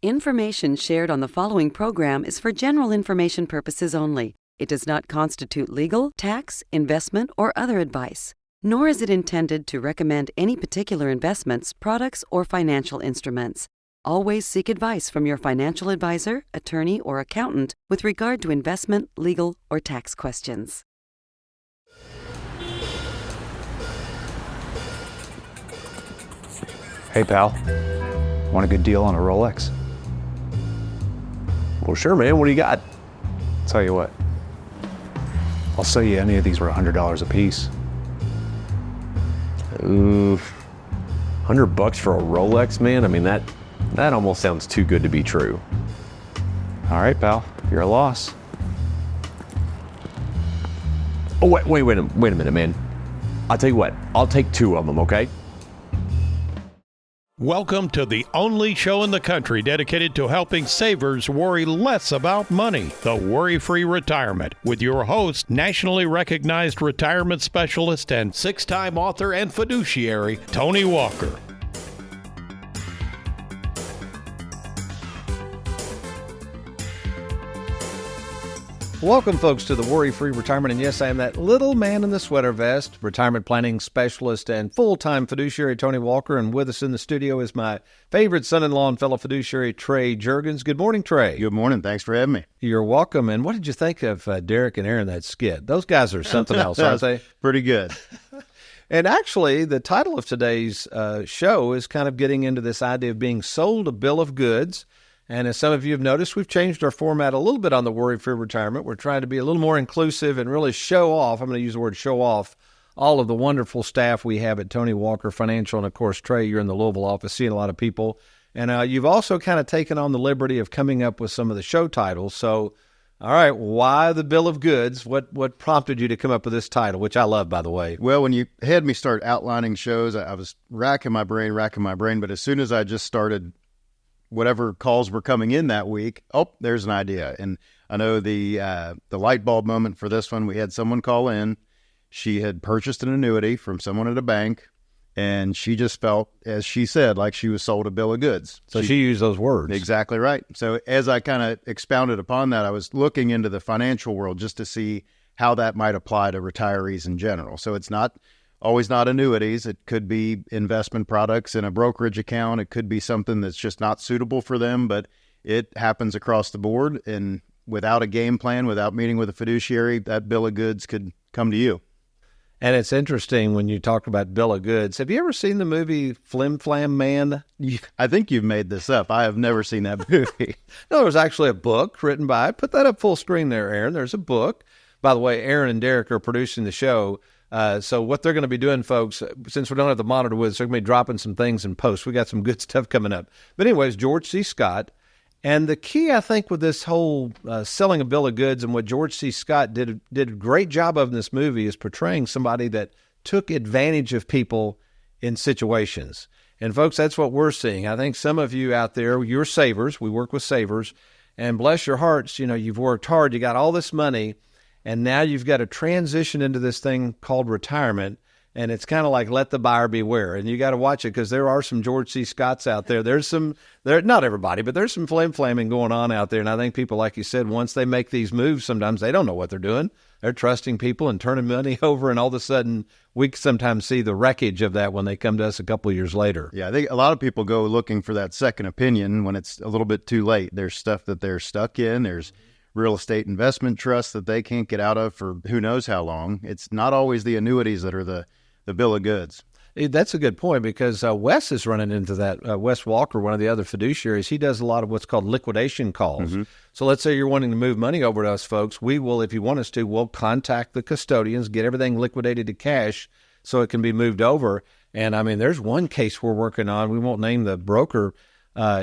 Information shared on the following program is for general information purposes only. It does not constitute legal, tax, investment, or other advice, nor is it intended to recommend any particular investments, products, or financial instruments. Always seek advice from your financial advisor, attorney, or accountant with regard to investment, legal, or tax questions. Hey, pal. Want a good deal on a Rolex? Well, sure, man. What do you got? Tell you what. I'll sell you any of these for $100 a piece. $100 for a Rolex, man? I mean, that almost sounds too good to be true. All right, pal. You're a loss. Oh, wait a minute, man. I'll tell you what. I'll take two of them, okay? Welcome to the only show in the country dedicated to helping savers worry less about money, the WorryFree Retirement, with your host, nationally recognized retirement specialist and six-time author and fiduciary, Tony Walker. Welcome, folks, to the WorryFree Retirement. And yes, I am that little man in the sweater vest, retirement planning specialist and full-time fiduciary, Tony Walker. And with us in the studio is my favorite son-in-law and fellow fiduciary, Trey Juergens. Good morning, Trey. Good morning. Thanks for having me. You're welcome. And what did you think of Derek and Aaron, that skit? Those guys are something else, aren't they? Pretty good. And actually, the title of today's show is kind of getting into this idea of being sold a bill of goods. And as some of you have noticed, we've changed our format a little bit on the WorryFree Retirement. We're trying to be a little more inclusive and really show off, I'm going to use the word show off, all of the wonderful staff we have at Tony Walker Financial. And, of course, Trey, you're in the Louisville office seeing a lot of people. And you've also kind of taken on the liberty of coming up with some of the show titles. So, all right, why the bill of goods? What prompted you to come up with this title, which I love, by the way? Well, when you had me start outlining shows, I was racking my brain. But as soon as I just started whatever calls were coming in that week, there's an idea. And I know the light bulb moment for this one, we had someone call in. She had purchased an annuity from someone at a bank, and she just felt, as she said, like she was sold a bill of goods. So she used those words. Exactly right. So as I kind of expounded upon that, I was looking into the financial world just to see how that might apply to retirees in general. So it's always not annuities. It could be investment products in a brokerage account. It could be something that's just not suitable for them, but it happens across the board. And without a game plan, without meeting with a fiduciary, that bill of goods could come to you. And it's interesting when you talk about bill of goods. Have you ever seen the movie Flim Flam Man? I think you've made this up. I have never seen that movie. No, there was actually a book written by, put that up full screen there, Aaron. There's a book. By the way, Aaron and Derek are producing the show. So what they're going to be doing, folks, since we don't have the monitor with us, they're going to be dropping some things in post. We got some good stuff coming up. But anyways, George C. Scott. And the key, I think, with this whole selling a bill of goods and what George C. Scott did a great job of in this movie is portraying somebody that took advantage of people in situations. And, folks, that's what we're seeing. I think some of you out there, you're savers. We work with savers. And bless your hearts, you've worked hard. You got all this money. And now you've got to transition into this thing called retirement, and it's kind of like let the buyer beware. And you got to watch it because there are some George C. Scotts out there. Not everybody, but there's some flaming going on out there. And I think people, like you said, once they make these moves, sometimes they don't know what they're doing. They're trusting people and turning money over, and all of a sudden we sometimes see the wreckage of that when they come to us a couple of years later. Yeah, I think a lot of people go looking for that second opinion when it's a little bit too late. There's stuff that they're stuck in. There's real estate investment trusts that they can't get out of for who knows how long. It's not always the annuities that are the bill of goods. That's a good point because Wes is running into that. Wes Walker, one of the other fiduciaries, he does a lot of what's called liquidation calls. Mm-hmm. So let's say you're wanting to move money over to us, folks. We will, if you want us to, we'll contact the custodians, get everything liquidated to cash so it can be moved over. And, I mean, there's one case we're working on. We won't name the broker.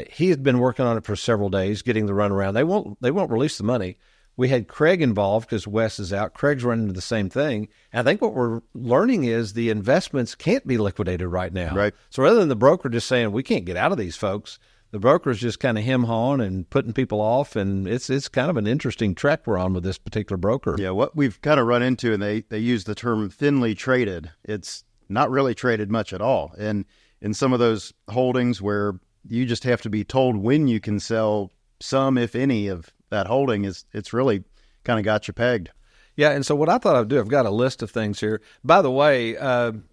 He had been working on it for several days, getting the runaround. They won't release the money. We had Craig involved because Wes is out. Craig's running into the same thing. And I think what we're learning is the investments can't be liquidated right now. Right. So rather than the broker just saying, we can't get out of these folks, the broker's just kind of hem-hawing and putting people off. And it's kind of an interesting track we're on with this particular broker. Yeah, what we've kind of run into, and they use the term thinly traded. It's not really traded much at all. And in some of those holdings where you just have to be told when you can sell some, if any, of that holding. It's really kind of got you pegged. Yeah, and so what I thought I'd do, I've got a list of things here. By the way,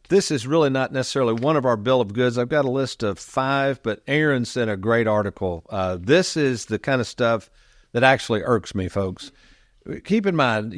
this is really not necessarily one of our bill of goods. I've got a list of 5, but Aaron sent a great article. This is the kind of stuff that actually irks me, folks. Keep in mind,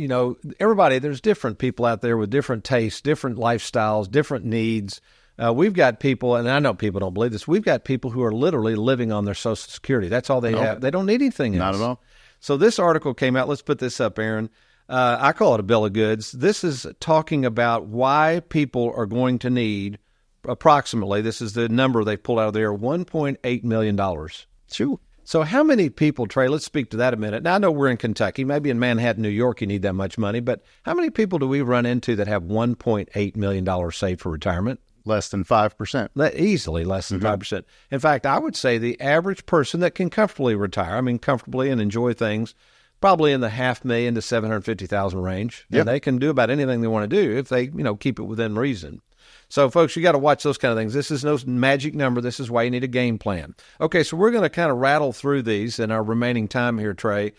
everybody, there's different people out there with different tastes, different lifestyles, different needs. We've got people, and I know people don't believe this, we've got people who are literally living on their Social Security. That's all they have. They don't need anything else. Not at all. So this article came out. Let's put this up, Aaron. I call it a bill of goods. This is talking about why people are going to need approximately, this is the number they pulled out of there, $1.8 million. Sure. So how many people, Trey, let's speak to that a minute. Now, I know we're in Kentucky. Maybe in Manhattan, New York, you need that much money. But how many people do we run into that have $1.8 million saved for retirement? Less than 5%. Easily less than 5%. In fact, I would say the average person that can comfortably retire, comfortably and enjoy things, probably in the $500,000 to $750,000 range. Yep. And they can do about anything they want to do if they, keep it within reason. So, folks, you got to watch those kind of things. This is no magic number. This is why you need a game plan. Okay, so we're going to kind of rattle through these in our remaining time here, Trey.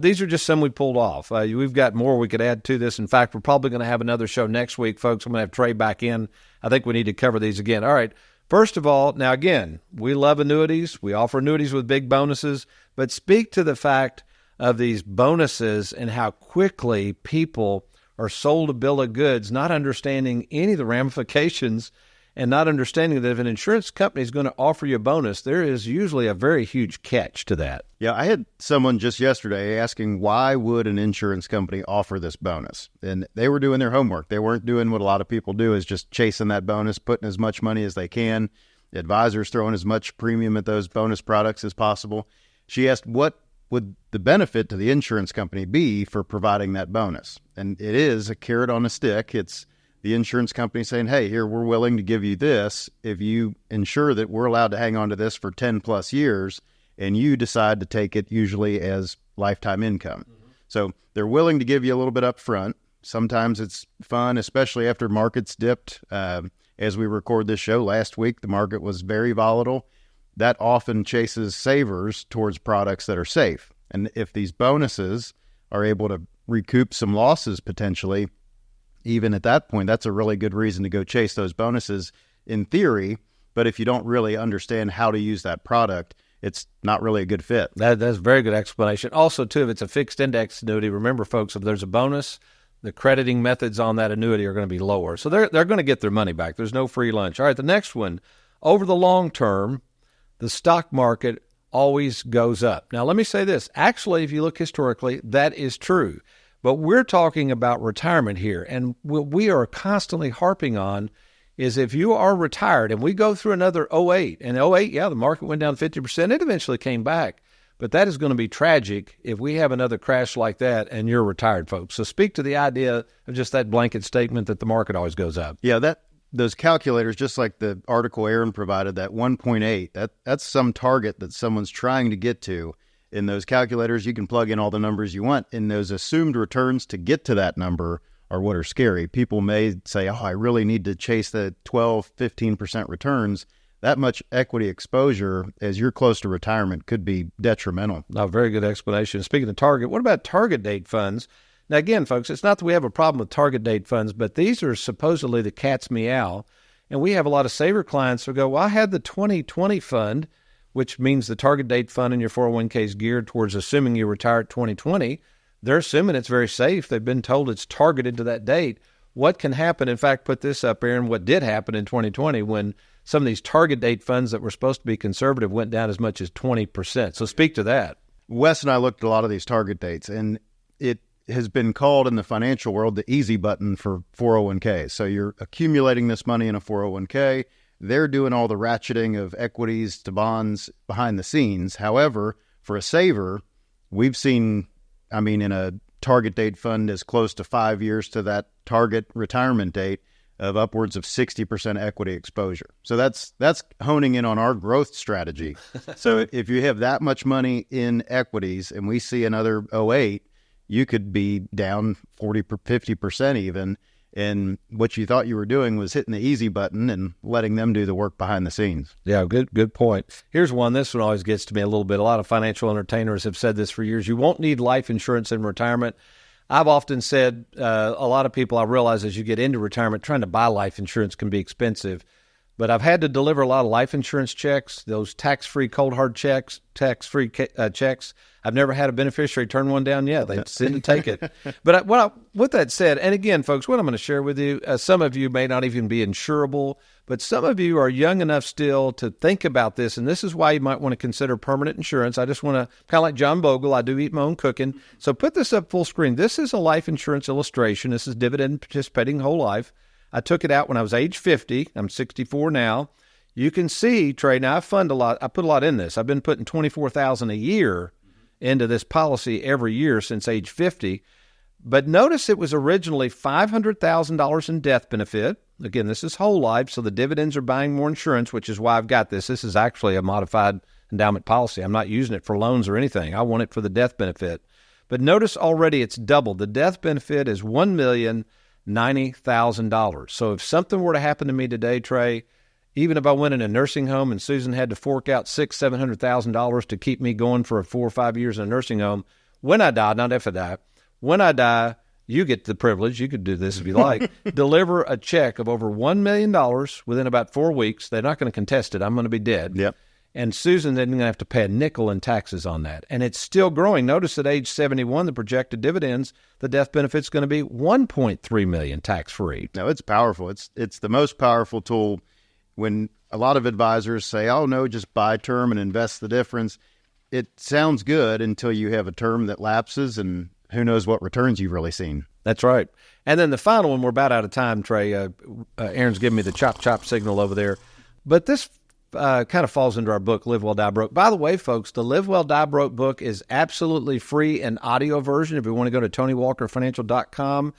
These are just some we pulled off. We've got more we could add to this. In fact, we're probably going to have another show next week, folks. I'm going to have Trey back in. I think we need to cover these again. All right. First of all, now, again, we love annuities. We offer annuities with big bonuses. But speak to the fact of these bonuses and how quickly people are sold a bill of goods, not understanding any of the ramifications and not understanding that if an insurance company is going to offer you a bonus, there is usually a very huge catch to that. Yeah, I had someone just yesterday asking why would an insurance company offer this bonus? And they were doing their homework. They weren't doing what a lot of people do, is just chasing that bonus, putting as much money as they can. The advisors throwing as much premium at those bonus products as possible. She asked, what would the benefit to the insurance company be for providing that bonus? And it is a carrot on a stick. It's the insurance company saying, hey, here, we're willing to give you this if you ensure that we're allowed to hang on to this for 10 plus years, and you decide to take it usually as lifetime income. Mm-hmm. So they're willing to give you a little bit up front. Sometimes it's fun, especially after markets dipped. As we record this show last week, the market was very volatile. That often chases savers towards products that are safe. And if these bonuses are able to recoup some losses potentially, even at that point, that's a really good reason to go chase those bonuses in theory. But if you don't really understand how to use that product, it's not really a good fit. That's a very good explanation. Also, too, if it's a fixed index annuity, remember, folks, if there's a bonus, the crediting methods on that annuity are going to be lower. So they're going to get their money back. There's no free lunch. All right, the next one, over the long term, the stock market always goes up. Now, let me say this. Actually, if you look historically, that is true. But we're talking about retirement here, and what we are constantly harping on is if you are retired, and we go through another 08, and 08, yeah, the market went down 50%. It eventually came back, but that is going to be tragic if we have another crash like that and you're retired, folks. So speak to the idea of just that blanket statement that the market always goes up. Yeah, those calculators, just like the article Aaron provided, that 1.8, that's some target that someone's trying to get to. In those calculators, you can plug in all the numbers you want, and those assumed returns to get to that number are what are scary. People may say, I really need to chase the 12, 15% returns. That much equity exposure as you're close to retirement could be detrimental. No, very good explanation. Speaking of target, what about target date funds? Now, again, folks, it's not that we have a problem with target date funds, but these are supposedly the cat's meow. And we have a lot of saver clients who go, well, I had the 2020 fund, which means the target date fund in your 401k is geared towards assuming you retire at 2020. They're assuming it's very safe. They've been told it's targeted to that date. What can happen? In fact, put this up, Aaron, what did happen in 2020 when some of these target date funds that were supposed to be conservative went down as much as 20%. So speak to that. Wes and I looked at a lot of these target dates, and it has been called in the financial world the easy button for 401ks. So you're accumulating this money in a 401k. They're doing all the ratcheting of equities to bonds behind the scenes. However, for a saver, we've seen, in a target date fund as close to 5 years to that target retirement date of upwards of 60% equity exposure. So that's honing in on our growth strategy. So if you have that much money in equities and we see another 08, you could be down 40, 50% even. And what you thought you were doing was hitting the easy button and letting them do the work behind the scenes. Yeah, good point. Here's one. This one always gets to me a little bit. A lot of financial entertainers have said this for years. You won't need life insurance in retirement. I've often said a lot of people, I realize as you get into retirement, trying to buy life insurance can be expensive. But I've had to deliver a lot of life insurance checks, those tax-free cold hard checks, tax-free checks. I've never had a beneficiary turn one down yet. They send to take it. But with that said, and again, folks, what I'm going to share with you, some of you may not even be insurable, but some of you are young enough still to think about this, and this is why you might want to consider permanent insurance. I just want to, kind of like John Bogle, I do eat my own cooking. So put this up full screen. This is a life insurance illustration. This is dividend participating whole life. I took it out when I was age 50. I'm 64 now. You can see, Trey, now I fund a lot. I put a lot in this. I've been putting $24,000 a year into this policy every year since age 50. But notice it was originally $500,000 in death benefit. Again, this is whole life, so the dividends are buying more insurance, which is why I've got this. This is actually a modified endowment policy. I'm not using it for loans or anything. I want it for the death benefit. But notice already it's doubled. The death benefit is $1,090,000. So if something were to happen to me today, Trey, even if I went in a nursing home and Susan had to fork out $600,000-$700,000 to keep me going for 4 or 5 years in a nursing home, when I die, not if I die, when I die, you get the privilege, you could do this if you like, deliver a check of over $1 million within about 4 weeks. They're not going to contest it. I'm going to be dead. Yep. And Susan isn't going to have to pay a nickel in taxes on that. And it's still growing. Notice at age 71, the projected dividends, the death benefit's going to be $1.3 million tax-free. No, it's powerful. It's the most powerful tool. When a lot of advisors say, oh, no, just buy term and invest the difference, it sounds good until you have a term that lapses, and who knows what returns you've really seen. That's right. And then the final one, we're about out of time, Trey. Aaron's giving me the chop signal over there. But this kind of falls into our book, Live Well, Die Broke. By the way, folks, the Live Well, Die Broke book is absolutely free in audio version if you want to go to TonyWalkerFinancial.com.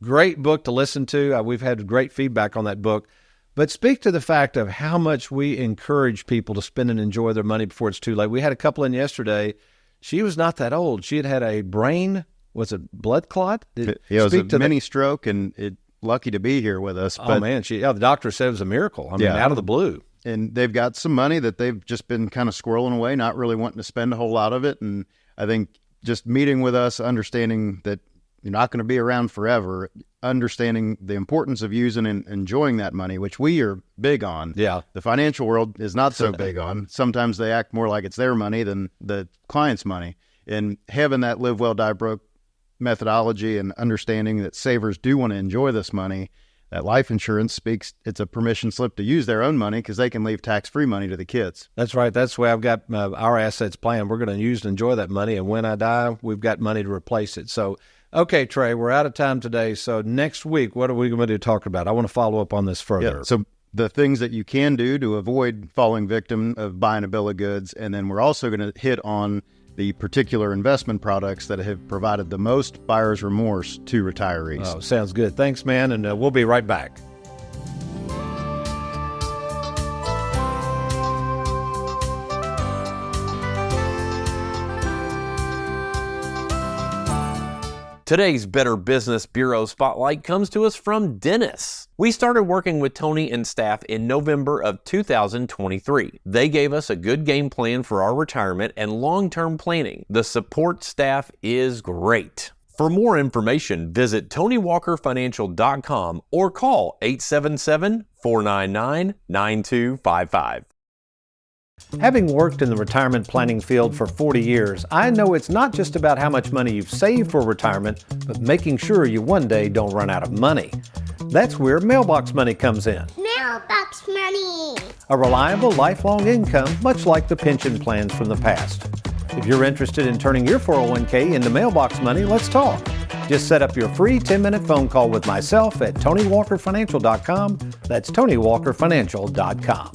Great book to listen to. We've had great feedback on that book. But speak to the fact of how much we encourage people to spend and enjoy their money before it's too late. We had a couple in yesterday. She was not that old. She had a brain, was it blood clot? It was a mini stroke, and lucky to be here with us. Oh, man. The doctor said it was a miracle. I mean, out of the blue. And they've got some money that they've just been kind of squirreling away, not really wanting to spend a whole lot of it. And I think just meeting with us, understanding that you're not going to be around forever, understanding the importance of using and enjoying that money, which we are big on. Yeah. The financial world is not so big on. Sometimes they act more like it's their money than the client's money. And having that Live Well, Die Broke methodology and understanding that savers do want to enjoy this money, that life insurance speaks, it's a permission slip to use their own money because they can leave tax-free money to the kids. That's right. That's the way I've got our assets planned. We're going to use and enjoy that money, and when I die, we've got money to replace it. So, okay, Trey, we're out of time today. So next week, what are we going to talk about? I want to follow up on this further. Yeah, so the things that you can do to avoid falling victim of buying a bill of goods, and then we're also going to hit on the particular investment products that have provided the most buyer's remorse to retirees. Oh, sounds good. Thanks, man, and we'll be right back. Today's Better Business Bureau Spotlight comes to us from Dennis. We started working with Tony and staff in November of 2023. They gave us a good game plan for our retirement and long-term planning. The support staff is great. For more information, visit TonyWalkerFinancial.com or call 877-499-9255. Having worked in the retirement planning field for 40 years, I know it's not just about how much money you've saved for retirement, but making sure you one day don't run out of money. That's where mailbox money comes in. Mailbox money! A reliable, lifelong income, much like the pension plans from the past. If you're interested in turning your 401k into mailbox money, let's talk. Just set up your free 10-minute phone call with myself at TonyWalkerFinancial.com. That's TonyWalkerFinancial.com.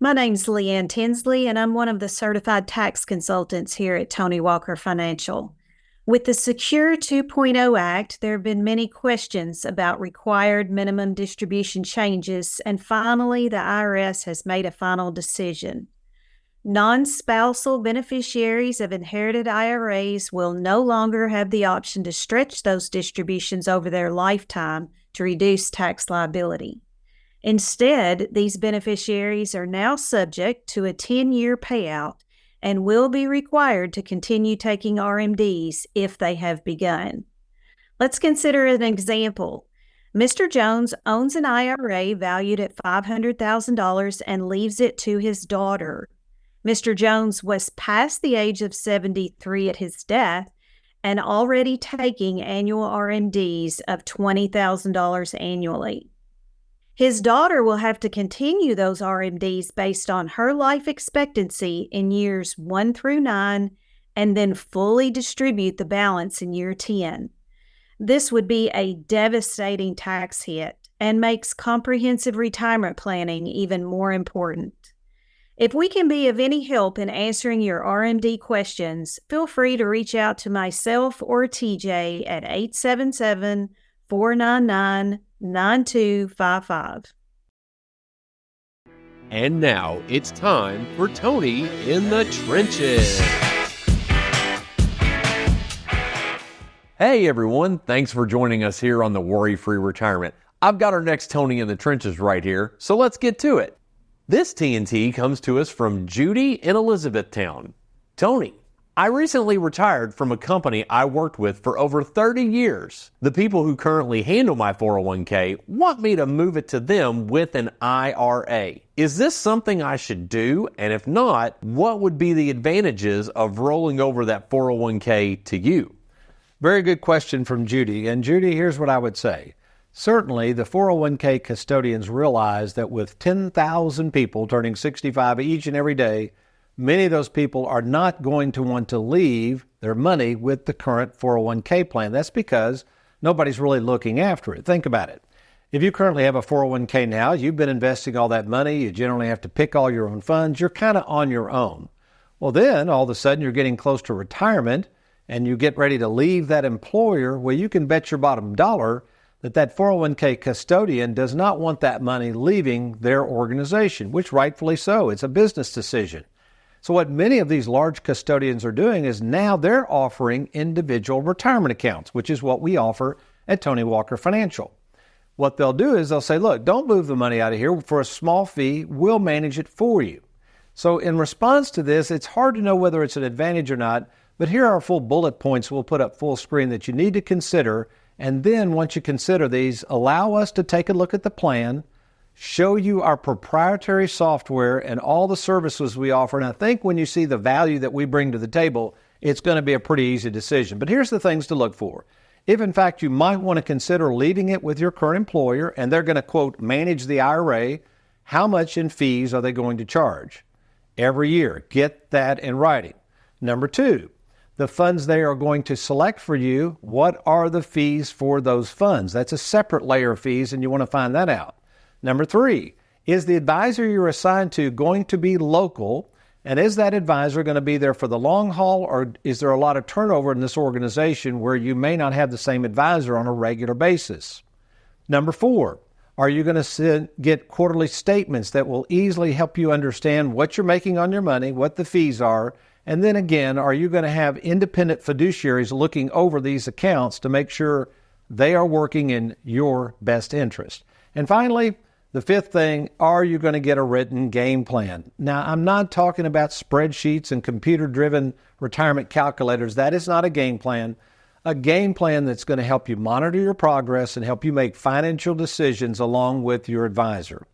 My name's Leanne Tinsley, and I'm one of the certified tax consultants here at Tony Walker Financial. With the Secure 2.0 Act, there have been many questions about required minimum distribution changes, and finally, the IRS has made a final decision. Non-spousal beneficiaries of inherited IRAs will no longer have the option to stretch those distributions over their lifetime to reduce tax liability. Instead, these beneficiaries are now subject to a 10-year payout and will be required to continue taking RMDs if they have begun. Let's consider an example. Mr. Jones owns an IRA valued at $500,000 and leaves it to his daughter. Mr. Jones was past the age of 73 at his death and already taking annual RMDs of $20,000 annually. His daughter will have to continue those RMDs based on her life expectancy in years 1 through 9 and then fully distribute the balance in year 10. This would be a devastating tax hit and makes comprehensive retirement planning even more important. If we can be of any help in answering your RMD questions, feel free to reach out to myself or TJ at 877-499-9255. And now it's time for Tony in the Trenches. Hey everyone, thanks for joining us here on the WorryFree Retirement. I've got our next Tony in the Trenches right here, so let's get to it. This TNT comes to us from Judy in Elizabethtown. Tony, I recently retired from a company I worked with for over 30 years. The people who currently handle my 401k want me to move it to them with an IRA. Is this something I should do? And if not, what would be the advantages of rolling over that 401k to you? Very good question from Judy. And Judy, here's what I would say. Certainly, the 401k custodians realize that with 10,000 people turning 65 each and every day, many of those people are not going to want to leave their money with the current 401k plan. That's because nobody's really looking after it. Think about it. If you currently have a 401k now, you've been investing all that money, you generally have to pick all your own funds, you're kind of on your own. Well, then all of a sudden you're getting close to retirement and you get ready to leave that employer. Well, you can bet your bottom dollar that 401k custodian does not want that money leaving their organization, which rightfully so. It's a business decision. So what many of these large custodians are doing is now they're offering individual retirement accounts, which is what we offer at Tony Walker Financial. What they'll do is they'll say, look, don't move the money out of here. For a small fee, we'll manage it for you. So in response to this, it's hard to know whether it's an advantage or not, but here are full bullet points we'll put up full screen that you need to consider. And then once you consider these, allow us to take a look at the plan, show you our proprietary software and all the services we offer. And I think when you see the value that we bring to the table, it's going to be a pretty easy decision. But here's the things to look for. If in fact you might want to consider leaving it with your current employer and they're going to, quote, manage the IRA, how much in fees are they going to charge every year? Get that in writing. Number two, the funds they are going to select for you, what are the fees for those funds? That's a separate layer of fees, and you want to find that out. Number three, is the advisor you're assigned to going to be local? And is that advisor going to be there for the long haul, or is there a lot of turnover in this organization where you may not have the same advisor on a regular basis? Number four, are you going to get quarterly statements that will easily help you understand what you're making on your money, what the fees are? And then again, are you going to have independent fiduciaries looking over these accounts to make sure they are working in your best interest? And finally, the fifth thing, are you going to get a written game plan? Now, I'm not talking about spreadsheets and computer-driven retirement calculators. That is not a game plan. A game plan that's going to help you monitor your progress and help you make financial decisions along with your advisor.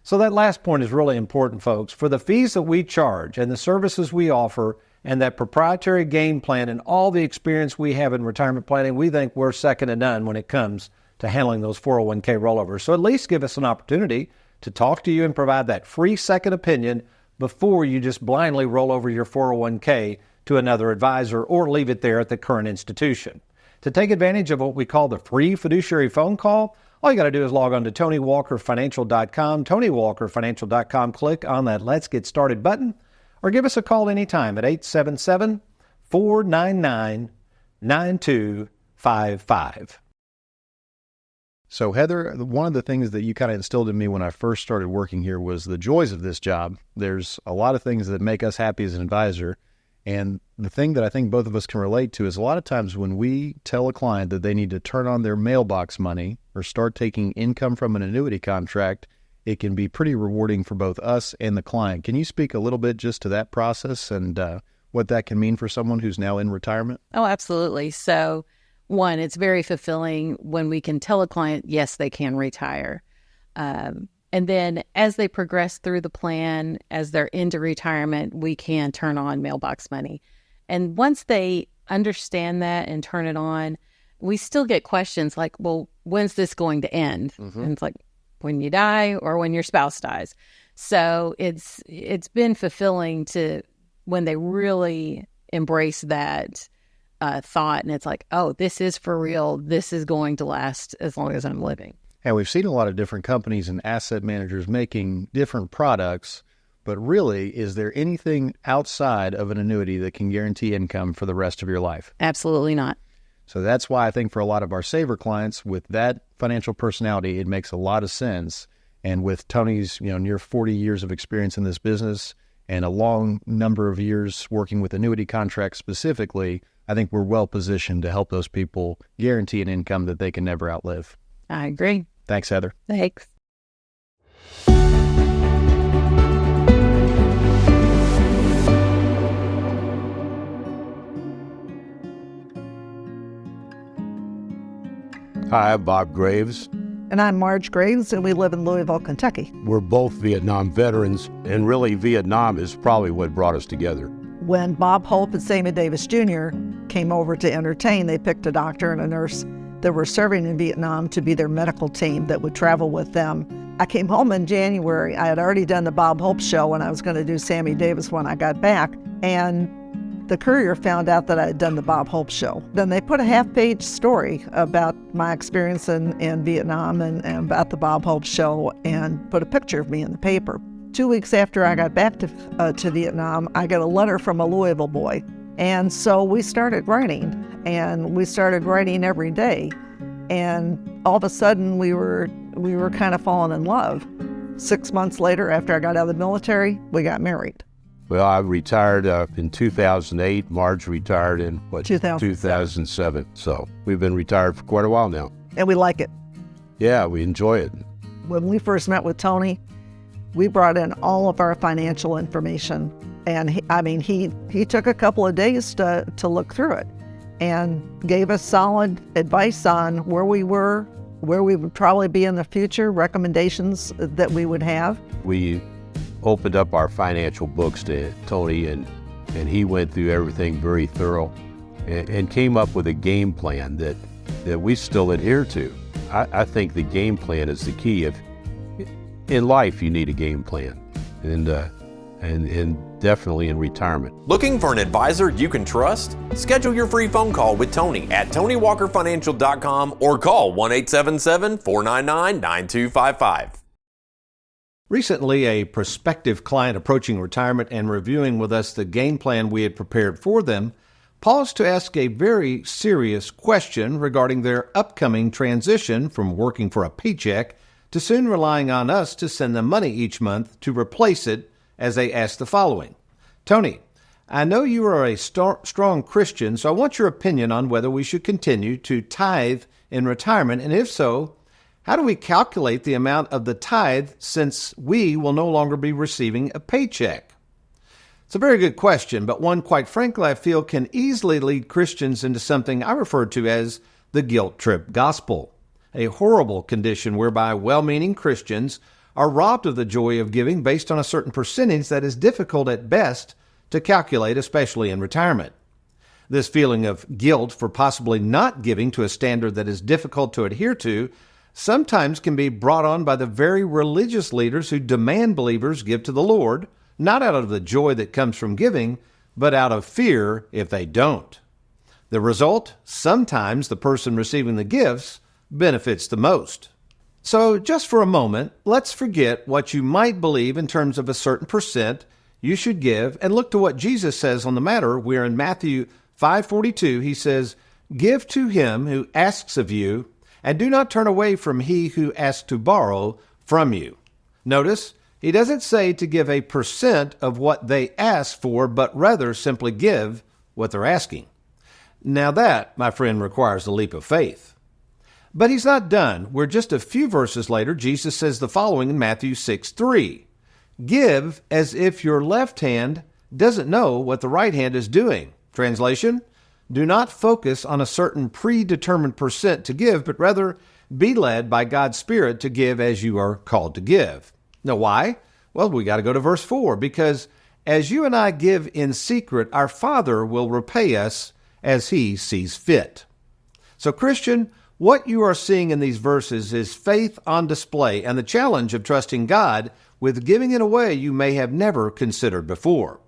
So that last point is really important, folks. For the fees that we charge and the services we offer and that proprietary game plan and all the experience we have in retirement planning, we think we're second to none when it comes to handling those 401k rollovers. So at least give us an opportunity to talk to you and provide that free second opinion before you just blindly roll over your 401k to another advisor or leave it there at the current institution. To take advantage of what we call the free fiduciary phone call, all you got to do is log on to TonyWalkerFinancial.com, TonyWalkerFinancial.com, click on that Let's Get Started button, or give us a call anytime at 877-499-9255. So, Heather, one of the things that you kind of instilled in me when I first started working here was the joys of this job. There's a lot of things that make us happy as an advisor. And the thing that I think both of us can relate to is a lot of times when we tell a client that they need to turn on their mailbox money or start taking income from an annuity contract, it can be pretty rewarding for both us and the client. Can you speak a little bit just to that process and what that can mean for someone who's now in retirement? Oh, absolutely. So, one, it's very fulfilling when we can tell a client, yes, they can retire. And then as they progress through the plan, as they're into retirement, we can turn on mailbox money. And once they understand that and turn it on, we still get questions like, well, when's this going to end? Mm-hmm. And it's like, when you die or when your spouse dies. So it's been fulfilling to when they really embrace that thought, and it's like, oh, this is for real. This is going to last as long as I'm living. And we've seen a lot of different companies and asset managers making different products, but really, is there anything outside of an annuity that can guarantee income for the rest of your life? Absolutely not. So that's why I think for a lot of our saver clients with that financial personality, it makes a lot of sense. And with Tony's, near 40 years of experience in this business and a long number of years working with annuity contracts specifically, I think we're well positioned to help those people guarantee an income that they can never outlive. I agree. Thanks, Heather. Thanks. Hi, I'm Bob Graves. And I'm Marge Graves, and we live in Louisville, Kentucky. We're both Vietnam veterans, and really Vietnam is probably what brought us together. When Bob Hope and Sammy Davis Jr. came over to entertain, they picked a doctor and a nurse that were serving in Vietnam to be their medical team that would travel with them. I came home in January. I had already done the Bob Hope show, and I was going to do Sammy Davis when I got back. And the Courier found out that I had done the Bob Hope show. Then they put a half-page story about my experience in Vietnam and about the Bob Hope show and put a picture of me in the paper. 2 weeks after I got back to Vietnam, I got a letter from a Louisville boy. And so we started writing every day. And all of a sudden we were kind of falling in love. 6 months later, after I got out of the military, we got married. Well, I retired in 2008. Marge retired in 2007. So we've been retired for quite a while now. And we like it. Yeah, we enjoy it. When we first met with Tony, we brought in all of our financial information. And he took a couple of days to look through it and gave us solid advice on where we were, where we would probably be in the future, recommendations that we would have. We opened up our financial books to Tony, and he went through everything very thorough and came up with a game plan that we still adhere to. I think the game plan is the key. In life, you need a game plan, and definitely in retirement. Looking for an advisor you can trust? Schedule your free phone call with Tony at TonyWalkerFinancial.com or call 1-877-499-9255. Recently, a prospective client approaching retirement and reviewing with us the game plan we had prepared for them paused to ask a very serious question regarding their upcoming transition from working for a paycheck to soon relying on us to send them money each month to replace it, as they asked the following. Tony, I know you are a strong Christian, so I want your opinion on whether we should continue to tithe in retirement, and if so, how do we calculate the amount of the tithe since we will no longer be receiving a paycheck? It's a very good question, but one, quite frankly, I feel can easily lead Christians into something I refer to as the guilt trip gospel, a horrible condition whereby well-meaning Christians are robbed of the joy of giving based on a certain percentage that is difficult at best to calculate, especially in retirement. This feeling of guilt for possibly not giving to a standard that is difficult to adhere to sometimes can be brought on by the very religious leaders who demand believers give to the Lord, not out of the joy that comes from giving, but out of fear if they don't. The result, sometimes the person receiving the gifts benefits the most. So just for a moment, let's forget what you might believe in terms of a certain percent you should give and look to what Jesus says on the matter, where in Matthew 5:42 he says, "Give to him who asks of you, and do not turn away from he who asks to borrow from you. Notice, he doesn't say to give a percent of what they ask for, but rather simply give what they're asking. Now that, my friend, requires a leap of faith. But he's not done. Where just a few verses later, Jesus says the following in Matthew 6:3. Give as if your left hand doesn't know what the right hand is doing. Translation, do not focus on a certain predetermined percent to give, but rather be led by God's Spirit to give as you are called to give. Now, why? Well, we got to go to verse 4, because as you and I give in secret, our Father will repay us as he sees fit. So, Christian, what you are seeing in these verses is faith on display and the challenge of trusting God with giving in a way you may have never considered before.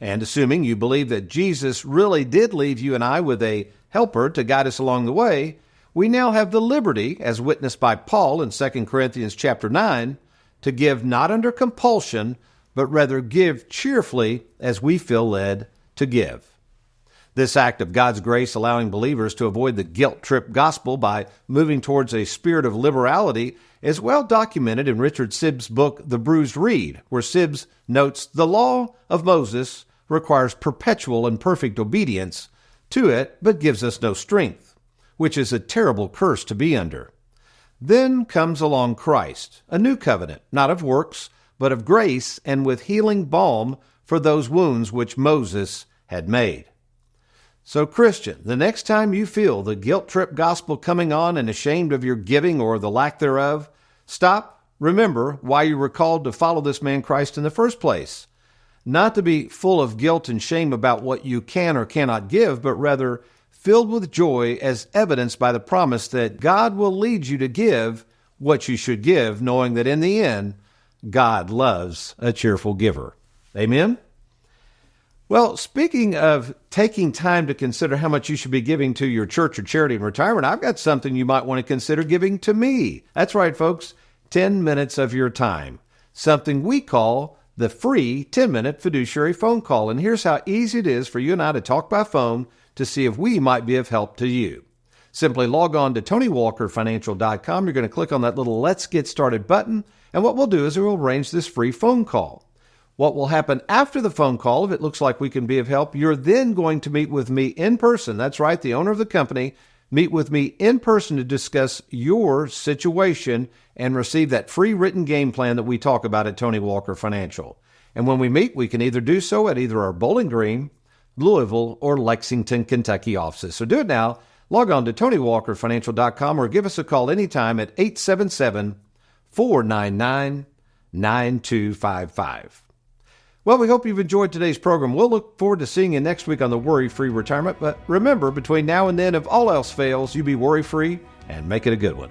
And assuming you believe that Jesus really did leave you and I with a helper to guide us along the way, we now have the liberty, as witnessed by Paul in 2 Corinthians chapter 9, to give not under compulsion, but rather give cheerfully as we feel led to give. This act of God's grace allowing believers to avoid the guilt-trip gospel by moving towards a spirit of liberality is well documented in Richard Sibbes' book, The Bruised Reed, where Sibbes notes the law of Moses requires perpetual and perfect obedience to it, but gives us no strength, which is a terrible curse to be under. Then comes along Christ, a new covenant, not of works, but of grace and with healing balm for those wounds which Moses had made. So, Christian, the next time you feel the guilt-trip gospel coming on and ashamed of your giving or the lack thereof, stop, remember why you were called to follow this man Christ in the first place. Not to be full of guilt and shame about what you can or cannot give, but rather filled with joy as evidenced by the promise that God will lead you to give what you should give, knowing that in the end, God loves a cheerful giver. Amen? Well, speaking of taking time to consider how much you should be giving to your church or charity in retirement, I've got something you might want to consider giving to me. That's right, folks, 10 minutes of your time, something we call the free 10-minute fiduciary phone call. And here's how easy it is for you and I to talk by phone to see if we might be of help to you. Simply log on to TonyWalkerFinancial.com. You're going to click on that little Let's Get Started button, and what we'll do is we'll arrange this free phone call. What will happen after the phone call, if it looks like we can be of help, you're then going to meet with me in person. That's right, the owner of the company, meet with me in person to discuss your situation and receive that free written game plan that we talk about at Tony Walker Financial. And when we meet, we can either do so at either our Bowling Green, Louisville, or Lexington, Kentucky offices. So do it now. Log on to TonyWalkerFinancial.com or give us a call anytime at 877-499-9255. Well, we hope you've enjoyed today's program. We'll look forward to seeing you next week on the Worry-Free Retirement. But remember, between now and then, if all else fails, you be worry-free and make it a good one.